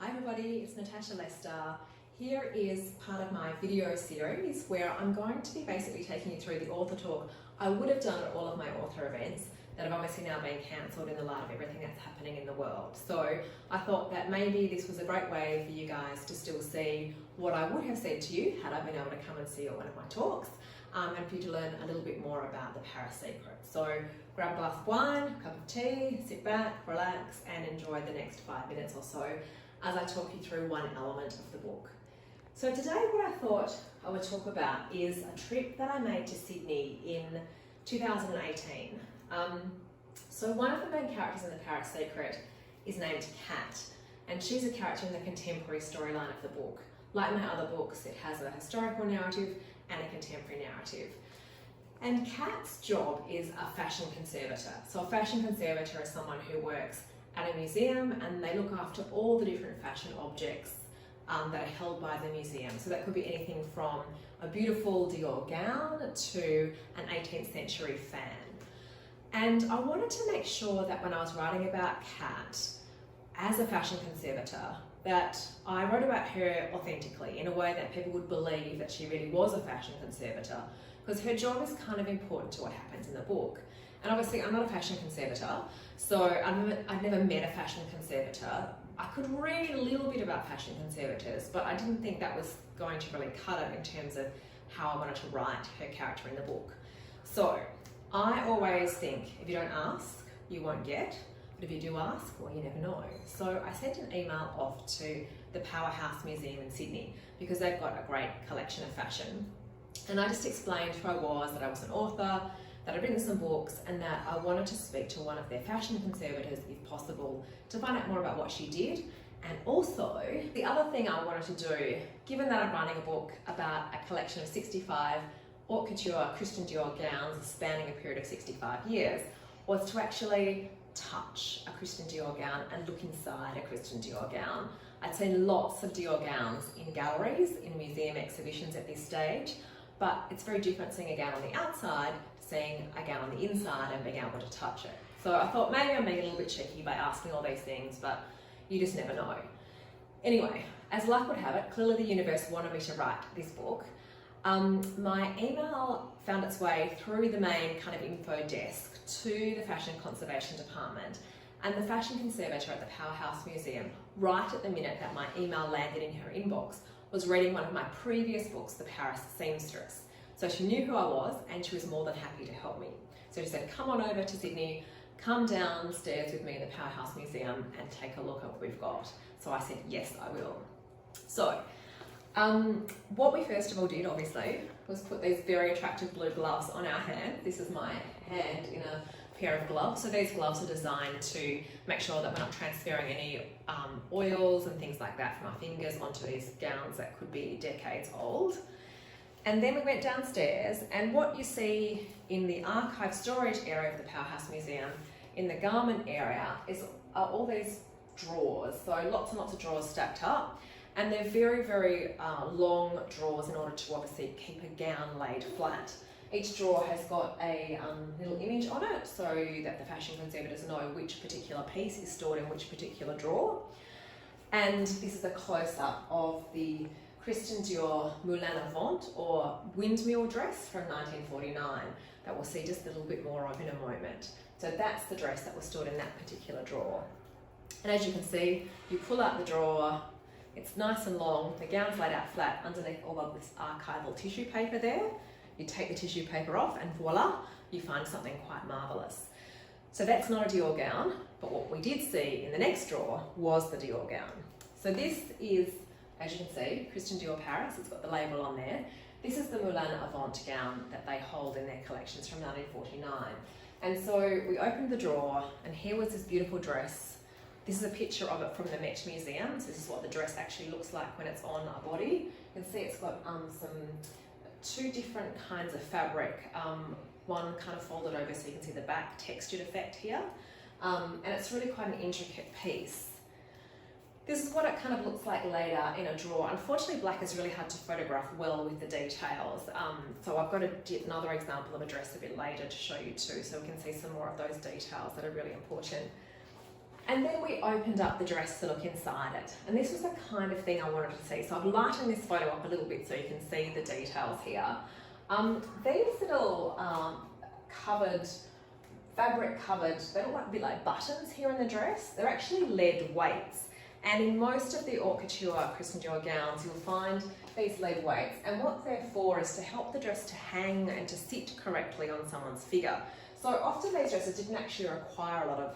Hi everybody, it's Natasha Lester. Here is part of my video series where I'm going to be basically taking you through the author talk I would have done at all of my author events that have obviously now been cancelled in the light of everything that's happening in the world. So I thought that maybe this was a great way for you guys to still see what I would have said to you had I been able to come and see you at one of my talks, and for you to learn a little bit more about the Paris secret. So grab a glass of wine, a cup of tea, sit back, relax, and enjoy the next 5 minutes or so as I talk you through one element of the book. So today what I thought I would talk about is a trip that I made to Sydney in 2018. So one of the main characters in the Paris secret is named Kat, and she's a character in the contemporary storyline of the book. Like my other books, it has a historical narrative and a contemporary narrative. And Kat's job is a fashion conservator. So a fashion conservator is someone who works at a museum and they look after all the different fashion objects that are held by the museum. So that could be anything from a beautiful Dior gown to an 18th century fan. And I wanted to make sure that when I was writing about Kat as a fashion conservator, that I wrote about her authentically in a way that people would believe that she really was a fashion conservator, because her job is kind of important to what happens in the book. And obviously I'm not a fashion conservator, so I've never met a fashion conservator. I could read a little bit about fashion conservators, but I didn't think that was going to really cut it in terms of how I wanted to write her character in the book. So I always think if you don't ask, you won't get, but if you do ask, well, you never know. So I sent an email off to the Powerhouse Museum in Sydney because they've got a great collection of fashion. And I just explained who I was, that I was an author, that I'd written some books, and that I wanted to speak to one of their fashion conservators if possible to find out more about what she did. And also, the other thing I wanted to do, given that I'm writing a book about a collection of 65 haute couture Christian Dior gowns spanning a period of 65 years, was to actually touch a Christian Dior gown and look inside a Christian Dior gown. I'd seen lots of Dior gowns in galleries, in museum exhibitions at this stage, but it's very different seeing a gown on the outside, seeing a gown on the inside and being able to touch it. So I thought maybe I'm being a little bit cheeky by asking all these things, but you just never know. Anyway, as luck would have it, clearly the universe wanted me to write this book. My email found its way through the main kind of info desk to the fashion conservation department, and the fashion conservator at the Powerhouse Museum, right at the minute that my email landed in her inbox, was reading one of my previous books, The Paris Seamstress. So she knew who I was and she was more than happy to help me. So she said, come on over to Sydney, come downstairs with me in the Powerhouse Museum and take a look at what we've got. So I said, yes, I will. So what we first of all did, obviously, was put these very attractive blue gloves on our hand. This is my hand in a pair of gloves. So these gloves are designed to make sure that we're not transferring any oils and things like that from our fingers onto these gowns that could be decades old. And then we went downstairs, and what you see in the archive storage area of the Powerhouse Museum, in the garment area, are all these drawers. So lots and lots of drawers stacked up, and they're very, very long drawers in order to obviously keep a gown laid flat. Each drawer has got a little image on it so that the fashion conservators know which particular piece is stored in which particular drawer. And this is a close-up of the Christian Dior Moulin à Vent, or windmill dress from 1949, that we'll see just a little bit more of in a moment. So that's the dress that was stored in that particular drawer. And as you can see, you pull out the drawer, it's nice and long, the gown's laid out flat underneath all of this archival tissue paper there. You take the tissue paper off and voila, you find something quite marvellous. So that's not a Dior gown, but what we did see in the next drawer was the Dior gown. So this is, as you can see, Christian Dior Paris, it's got the label on there. This is the Moulin à Vent gown that they hold in their collections from 1949. And so we opened the drawer, and here was this beautiful dress. This is a picture of it from the Met Museum. So this is what the dress actually looks like when it's on a body. You can see it's got two different kinds of fabric. One kind of folded over so you can see the back textured effect here. And it's really quite an intricate piece. This is what it kind of looks like later in a drawer. Unfortunately, black is really hard to photograph well with the details. So I've got another example of a dress a bit later to show you too, so we can see some more of those details that are really important. And then we opened up the dress to look inside it. And this was the kind of thing I wanted to see. So I've lightened this photo up a little bit so you can see the details here. These little fabric covered, they look like a bit like buttons here in the dress. They're actually lead weights. And in most of the haute couture Christian Dior gowns, you'll find these lead weights. And what they're for is to help the dress to hang and to sit correctly on someone's figure. So often these dresses didn't actually require a lot of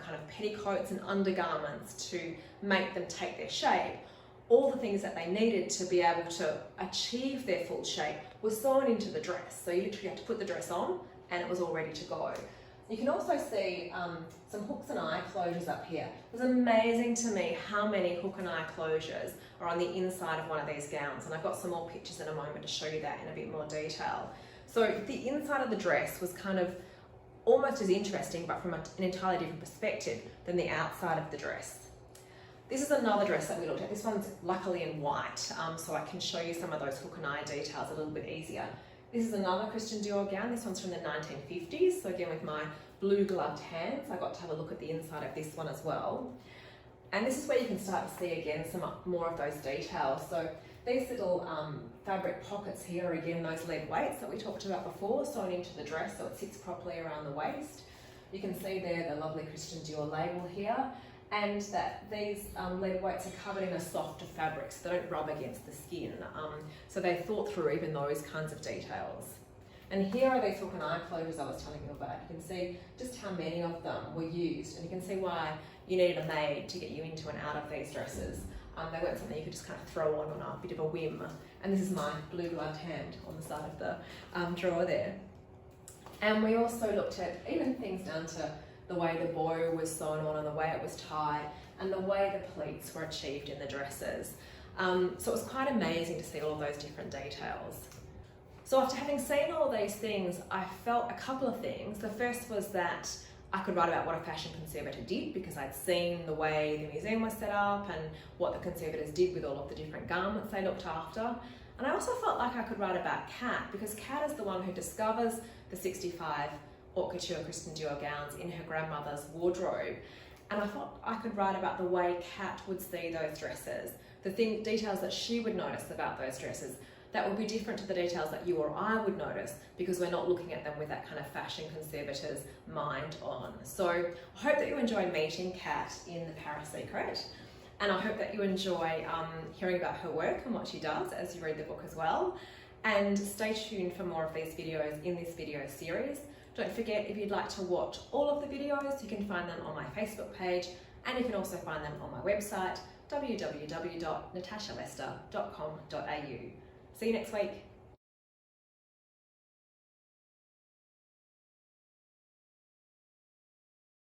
kind of petticoats and undergarments to make them take their shape. All the things that they needed to be able to achieve their full shape were sewn into the dress. So you literally had to put the dress on and it was all ready to go. You can also see some hooks and eye closures up here. It was amazing to me how many hook and eye closures are on the inside of one of these gowns, and I've got some more pictures in a moment to show you that in a bit more detail. So the inside of the dress was kind of almost as interesting, but from an entirely different perspective than the outside of the dress. This is another dress that we looked at. This one's luckily in white, so I can show you some of those hook and eye details a little bit easier. This is another Christian Dior gown. This one's from the 1950s. So again, with my blue gloved hands, I got to have a look at the inside of this one as well. And this is where you can start to see again some more of those details. So these little fabric pockets here are again those lead weights that we talked about before, sewn into the dress so it sits properly around the waist. You can see there the lovely Christian Dior label here, and that these lead weights are covered in a softer fabric so they don't rub against the skin. So they thought through even those kinds of details. And here are these hook and eye closures I was telling you about. You can see just how many of them were used, and you can see why you needed a maid to get you into and out of these dresses. They weren't something you could just kind of throw on a bit of a whim. And this is my blue gloved hand on the side of the drawer there. And we also looked at even things down to the way the bow was sewn on and the way it was tied and the way the pleats were achieved in the dresses. So it was quite amazing to see all of those different details. So after having seen all of these things, I felt a couple of things. The first was that I could write about what a fashion conservator did because I'd seen the way the museum was set up and what the conservators did with all of the different garments they looked after. And I also felt like I could write about Kat because Kat is the one who discovers the 65 haute couture Christian Dior gowns in her grandmother's wardrobe. And I thought I could write about the way Kat would see those dresses, the details that she would notice about those dresses that would be different to the details that you or I would notice because we're not looking at them with that kind of fashion conservator's mind on. So I hope that you enjoy meeting Kat in the Paris Secret, and I hope that you enjoy hearing about her work and what she does as you read the book as well. And stay tuned for more of these videos in this video series. Don't forget, if you'd like to watch all of the videos, you can find them on my Facebook page, and you can also find them on my website, www.natashaalester.com.au. See you next week.